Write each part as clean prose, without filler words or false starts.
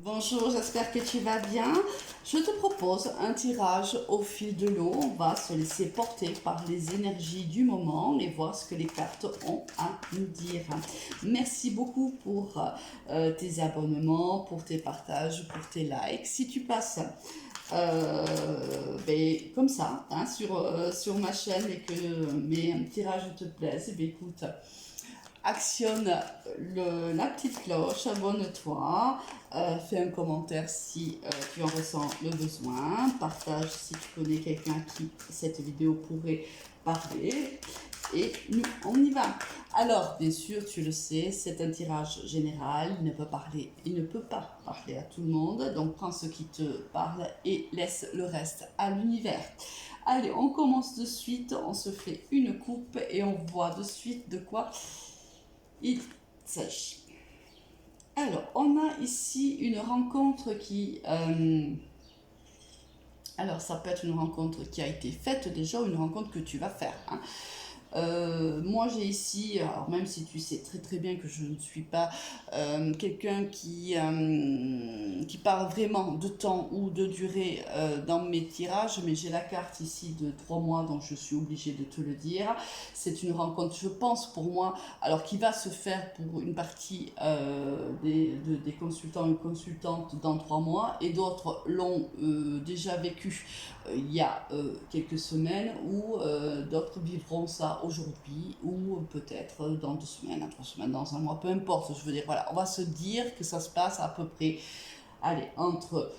Bonjour, j'espère que tu vas bien. Je te propose un tirage au fil de l'eau. On va se laisser porter par les énergies du moment et voir ce que les cartes ont à nous dire. Merci beaucoup pour tes abonnements, pour tes partages, pour tes likes. Si tu passes comme ça sur ma chaîne et que mes tirages te plaisent, écoute, actionne la petite cloche, abonne-toi, fais un commentaire si tu en ressens le besoin, partage si tu connais quelqu'un à qui cette vidéo pourrait parler. Et nous, on y va. Alors, bien sûr, tu le sais, c'est un tirage général, il ne peut pas parler à tout le monde, donc prends ce qui te parle et laisse le reste à l'univers. Allez, on commence de suite, on se fait une coupe et on voit de suite de quoi il s'agit. Alors, on a ici une rencontre qui... alors, ça peut être une rencontre qui a été faite déjà ou une rencontre que tu vas faire. Moi j'ai ici, alors même si tu sais très très bien que je ne suis pas quelqu'un qui parle vraiment de temps ou de durée dans mes tirages, mais j'ai la carte ici de 3 mois, donc je suis obligée de te le dire. C'est une rencontre, je pense pour moi, alors qui va se faire pour une partie des consultants et consultantes dans 3 mois, et d'autres l'ont déjà vécu il y a quelques semaines, ou d'autres vivront ça aujourd'hui, ou peut-être dans 2 semaines, 3 semaines, dans un mois, peu importe. Je veux dire, voilà, on va se dire que ça se passe à peu près, allez, entre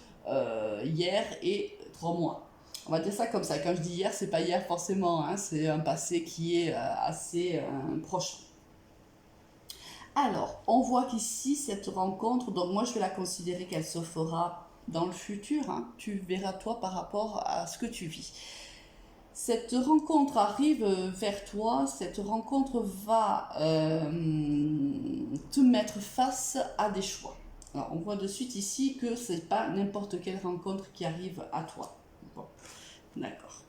hier et 3 mois. On va dire ça comme ça. Quand je dis hier, c'est pas hier forcément, hein, c'est un passé qui est assez proche. Alors, on voit qu'ici, cette rencontre, donc moi je vais la considérer qu'elle se fera dans le futur, hein. Tu verras toi par rapport à ce que tu vis. Cette rencontre arrive vers toi, cette rencontre va te mettre face à des choix. Alors, on voit de suite ici que ce n'est pas n'importe quelle rencontre qui arrive à toi. Bon, d'accord.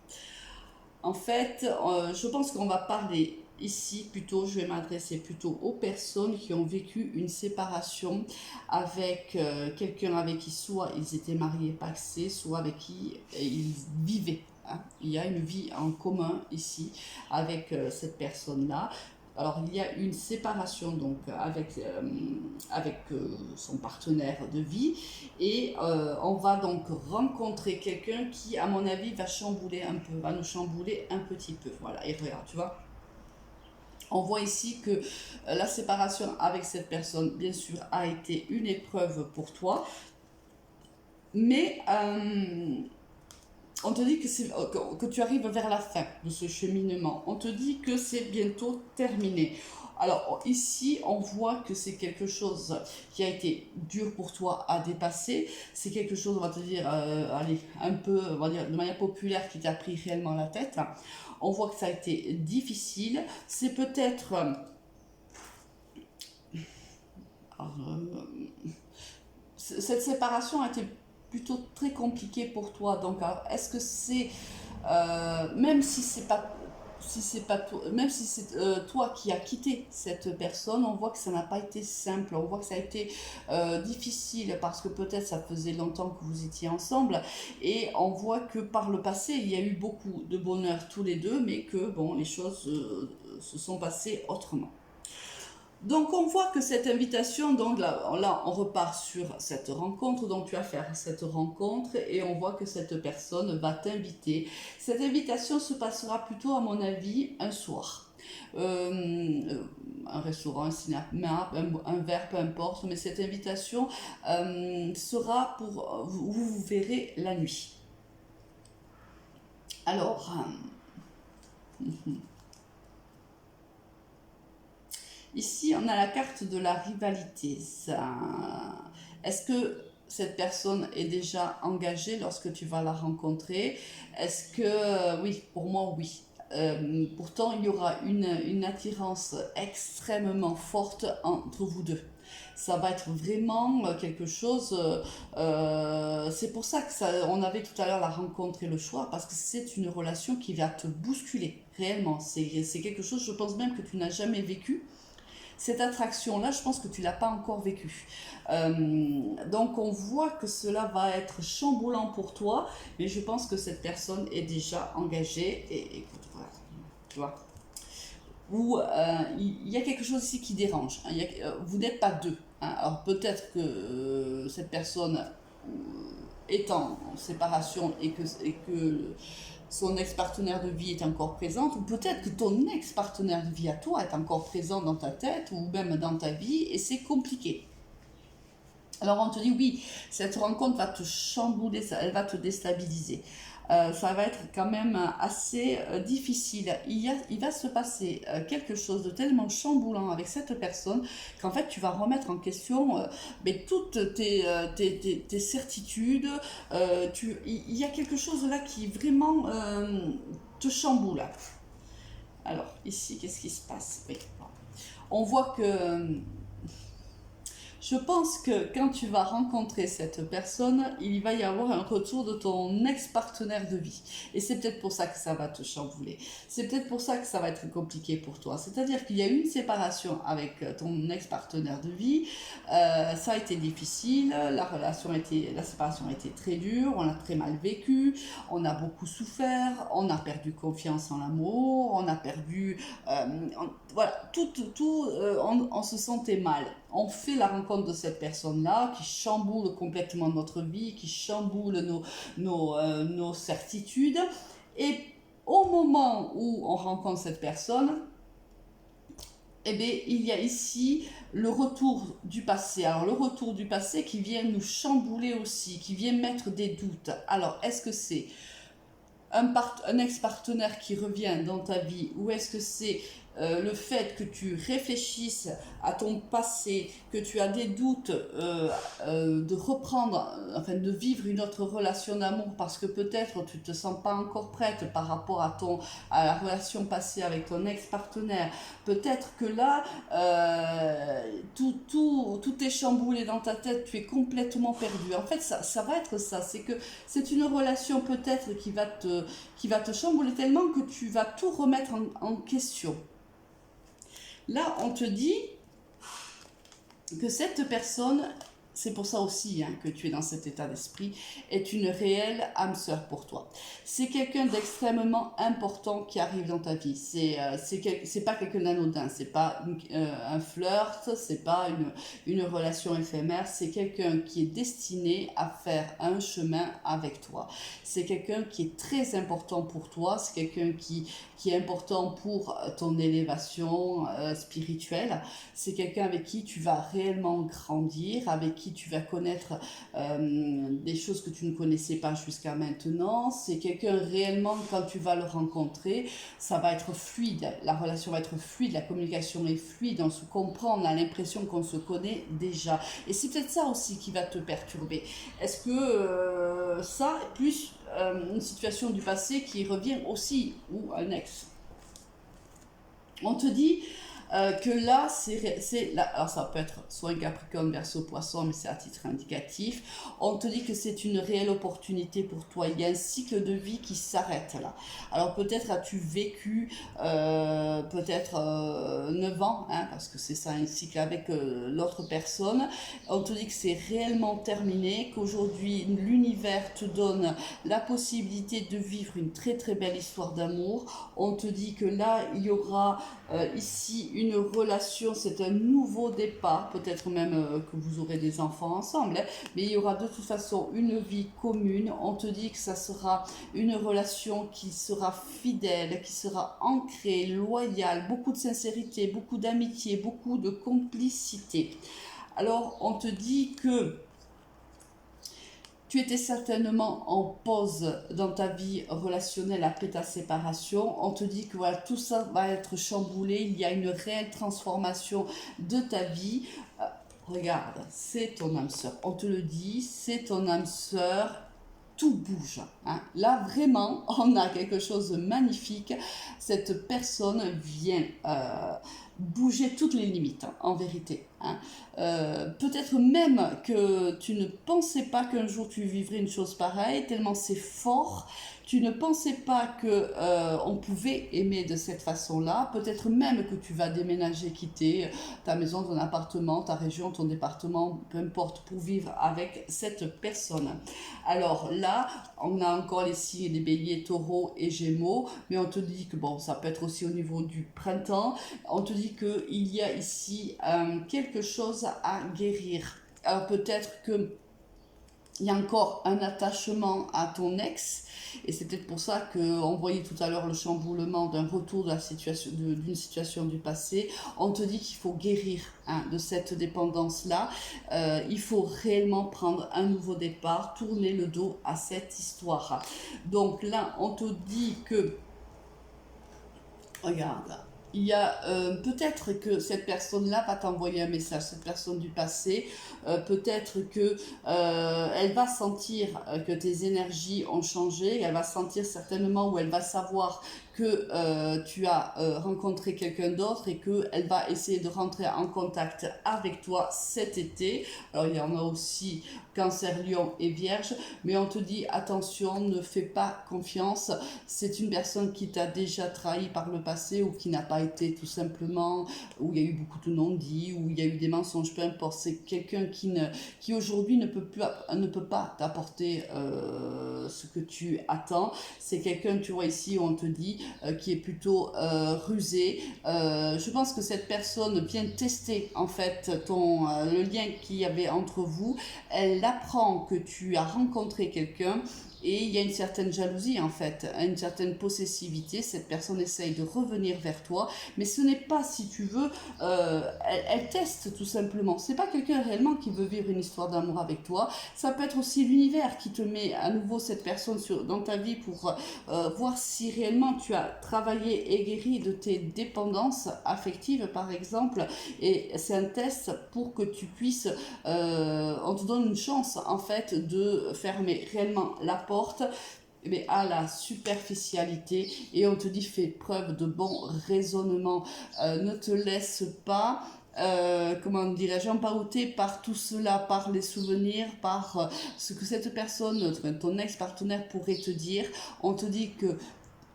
En fait, je pense qu'on va parler ici plutôt, je vais m'adresser plutôt aux personnes qui ont vécu une séparation avec quelqu'un avec qui soit ils étaient mariés pacsés, soit avec qui ils vivaient. Hein. Il y a une vie en commun ici avec cette personne-là. Alors il y a une séparation donc avec son partenaire de vie, et on va donc rencontrer quelqu'un qui à mon avis va chambouler un peu, va nous chambouler un petit peu. Voilà, et regarde, tu vois. On voit ici que la séparation avec cette personne, bien sûr, a été une épreuve pour toi, mais on te dit que tu arrives vers la fin de ce cheminement. On te dit que c'est bientôt terminé. Alors ici, on voit que c'est quelque chose qui a été dur pour toi à dépasser. C'est quelque chose, on va te dire, allez, un peu, on va dire, de manière populaire, qui t'a pris réellement la tête. On voit que ça a été difficile. C'est peut-être... cette séparation a été plutôt très compliquée pour toi. Donc, est-ce que c'est... même si c'est pas même si c'est toi qui as quitté cette personne, on voit que ça n'a pas été simple, on voit que ça a été difficile parce que peut-être ça faisait longtemps que vous étiez ensemble, et on voit que par le passé il y a eu beaucoup de bonheur tous les deux, mais que bon, les choses se sont passées autrement. Donc on voit que cette invitation, donc là on repart sur cette rencontre, donc tu vas faire cette rencontre et on voit que cette personne va t'inviter. Cette invitation se passera plutôt à mon avis un soir. Un restaurant, un cinéma, un verre, peu importe, mais cette invitation sera pour vous verrez la nuit. Alors, ici, on a la carte de la rivalité. Est-ce que cette personne est déjà engagée lorsque tu vas la rencontrer? Est-ce que... oui, pour moi, oui. Pourtant, il y aura une attirance extrêmement forte entre vous deux. Ça va être vraiment quelque chose... c'est pour ça que on avait tout à l'heure la rencontre et le choix, parce que c'est une relation qui va te bousculer, réellement. C'est quelque chose, je pense même, que tu n'as jamais vécu. Cette attraction-là, je pense que tu ne l'as pas encore vécue. Donc on voit que cela va être chamboulant pour toi, mais je pense que cette personne est déjà engagée. Et écoute, voilà, tu vois. Ou il y a quelque chose ici qui dérange. Hein. Vous n'êtes pas deux. Hein. Alors peut-être que cette personne est en séparation et que son ex-partenaire de vie est encore présente, ou peut-être que ton ex-partenaire de vie à toi est encore présent dans ta tête ou même dans ta vie et c'est compliqué. Alors on te dit oui, cette rencontre va te chambouler, elle va te déstabiliser. Ça va être quand même assez difficile. Il va se passer quelque chose de tellement chamboulant avec cette personne qu'en fait tu vas remettre en question mais toutes tes certitudes. Il y a quelque chose là qui vraiment te chamboule. Alors ici, qu'est-ce qui se passe? Oui. On voit que... Je pense que quand tu vas rencontrer cette personne, il va y avoir un retour de ton ex-partenaire de vie. Et c'est peut-être pour ça que ça va te chambouler. C'est peut-être pour ça que ça va être compliqué pour toi. C'est-à-dire qu'il y a eu une séparation avec ton ex-partenaire de vie. Ça a été difficile. La séparation a été très dure. On a très mal vécu. On a beaucoup souffert. On a perdu confiance en l'amour. On a perdu... voilà, on se sentait mal. On fait la rencontre de cette personne-là qui chamboule complètement notre vie, qui chamboule nos certitudes. Et au moment où on rencontre cette personne, eh bien, il y a ici le retour du passé. Alors, le retour du passé qui vient nous chambouler aussi, qui vient mettre des doutes. Alors, est-ce que c'est un ex-partenaire qui revient dans ta vie ou est-ce que c'est le fait que tu réfléchisses à ton passé, que tu as des doutes de reprendre, enfin de vivre une autre relation d'amour parce que peut-être tu ne te sens pas encore prête par rapport à la relation passée avec ton ex-partenaire. Peut-être que là, tout est chamboulé dans ta tête, tu es complètement perdu. En fait, ça va être ça, c'est que c'est une relation peut-être qui va te chambouler tellement que tu vas tout remettre en question. Là, on te dit que cette personne, c'est pour ça aussi que tu es dans cet état d'esprit, est une réelle âme sœur pour toi. C'est quelqu'un d'extrêmement important qui arrive dans ta vie. C'est pas quelqu'un d'anodin, c'est pas un flirt, c'est pas une relation éphémère, c'est quelqu'un qui est destiné à faire un chemin avec toi. C'est quelqu'un qui est très important pour toi, c'est quelqu'un qui est important pour ton élévation spirituelle. C'est quelqu'un avec qui tu vas réellement grandir, avec qui tu vas connaître des choses que tu ne connaissais pas jusqu'à maintenant. C'est quelqu'un réellement, quand tu vas le rencontrer, ça va être fluide, la relation va être fluide, la communication est fluide, on se comprend, on a l'impression qu'on se connaît déjà. Et c'est peut-être ça aussi qui va te perturber. Est-ce que ça, plus une situation du passé qui revient aussi, ou un ex. On te dit que là, alors ça peut être soit un Capricorne, Verseau, Poisson, mais c'est à titre indicatif. On te dit que c'est une réelle opportunité pour toi. Il y a un cycle de vie qui s'arrête là. Alors peut-être as-tu vécu peut-être 9 ans, parce que c'est ça un cycle avec l'autre personne. On te dit que c'est réellement terminé, qu'aujourd'hui l'univers te donne la possibilité de vivre une très très belle histoire d'amour. On te dit que là, il y aura ici une relation, c'est un nouveau départ, peut-être même que vous aurez des enfants ensemble, mais il y aura de toute façon une vie commune. On te dit que ça sera une relation qui sera fidèle, qui sera ancrée, loyale, beaucoup de sincérité, beaucoup d'amitié, beaucoup de complicité. Alors on te dit que tu étais certainement en pause dans ta vie relationnelle après ta séparation. On te dit que voilà, tout ça va être chamboulé. Il y a une réelle transformation de ta vie. Regarde, c'est ton âme sœur. On te le dit, c'est ton âme sœur. Tout bouge. Là, vraiment, on a quelque chose de magnifique. Cette personne vient bouger toutes les limites, hein, en vérité. Hein. Peut-être même que tu ne pensais pas qu'un jour tu vivrais une chose pareille, tellement c'est fort. Tu ne pensais pas que on pouvait aimer de cette façon-là. Peut-être même que tu vas déménager, quitter ta maison, ton appartement, ta région, ton département, peu importe, pour vivre avec cette personne. Alors là, on a encore les signes des béliers, taureaux et gémeaux, mais on te dit que bon, ça peut être aussi au niveau du printemps. On te dit qu'il y a ici quelque chose à guérir. Alors peut-être que il y a encore un attachement à ton ex, et c'est peut-être pour ça qu'on voyait tout à l'heure le chamboulement d'un retour de la situation, d'une situation du passé. On te dit qu'il faut guérir, hein, de cette dépendance-là. Il faut réellement prendre un nouveau départ, tourner le dos à cette histoire. Donc là, on te dit que, regarde, il y a peut-être que cette personne-là va t'envoyer un message, cette personne du passé, peut-être que elle va sentir que tes énergies ont changé, elle va sentir certainement, ou elle va savoir que tu as rencontré quelqu'un d'autre et qu'elle va essayer de rentrer en contact avec toi cet été. Alors il y en a aussi Cancer, Lion et Vierge, mais on te dit attention, ne fais pas confiance, c'est une personne qui t'a déjà trahi par le passé ou qui n'a pas été tout simplement, où il y a eu beaucoup de non-dits, où il y a eu des mensonges, peu importe, c'est quelqu'un qui aujourd'hui ne peut pas t'apporter ce que tu attends. C'est quelqu'un, tu vois ici, où on te dit qui est plutôt rusé. Je pense que cette personne vient tester en fait le lien qu'il y avait entre vous. Elle apprend que tu as rencontré quelqu'un. Et il y a une certaine jalousie en fait, une certaine possessivité. Cette personne essaye de revenir vers toi, mais ce n'est pas, si tu veux, elle teste tout simplement. C'est pas quelqu'un réellement qui veut vivre une histoire d'amour avec toi. Ça peut être aussi l'univers qui te met à nouveau cette personne dans ta vie pour voir si réellement tu as travaillé et guéri de tes dépendances affectives par exemple. Et c'est un test pour que tu puisses, on te donne une chance en fait de fermer réellement la porte, mais à la superficialité, et on te dit fais preuve de bon raisonnement, ne te laisse pas comment dirais-je, empaouté par tout cela, par les souvenirs, par ce que cette personne, ton ex-partenaire pourrait te dire. On te dit que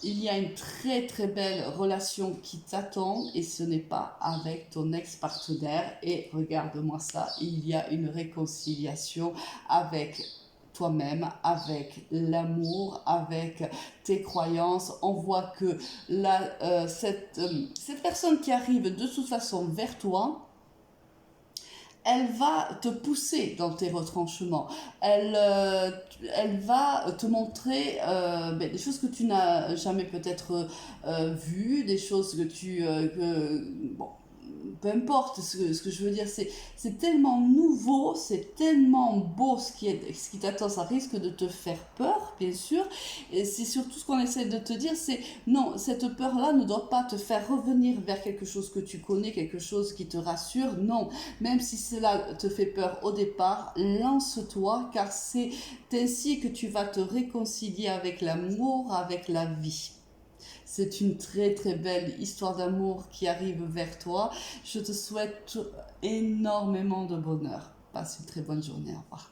il y a une très très belle relation qui t'attend, et ce n'est pas avec ton ex-partenaire. Et regarde-moi ça, il y a une réconciliation avec toi-même, avec l'amour, avec tes croyances. On voit que cette personne qui arrive de toute façon vers toi, elle va te pousser dans tes retranchements. Elle va te montrer des choses que tu n'as jamais peut-être vues, des choses que bon, peu importe ce que je veux dire, c'est tellement nouveau, c'est tellement beau ce qui t'attend, ça risque de te faire peur, bien sûr, et c'est surtout ce qu'on essaie de te dire, c'est non, cette peur-là ne doit pas te faire revenir vers quelque chose que tu connais, quelque chose qui te rassure, non, même si cela te fait peur au départ, lance-toi, car c'est ainsi que tu vas te réconcilier avec l'amour, avec la vie. C'est une très très belle histoire d'amour qui arrive vers toi. Je te souhaite énormément de bonheur. Passe une très bonne journée. Au revoir.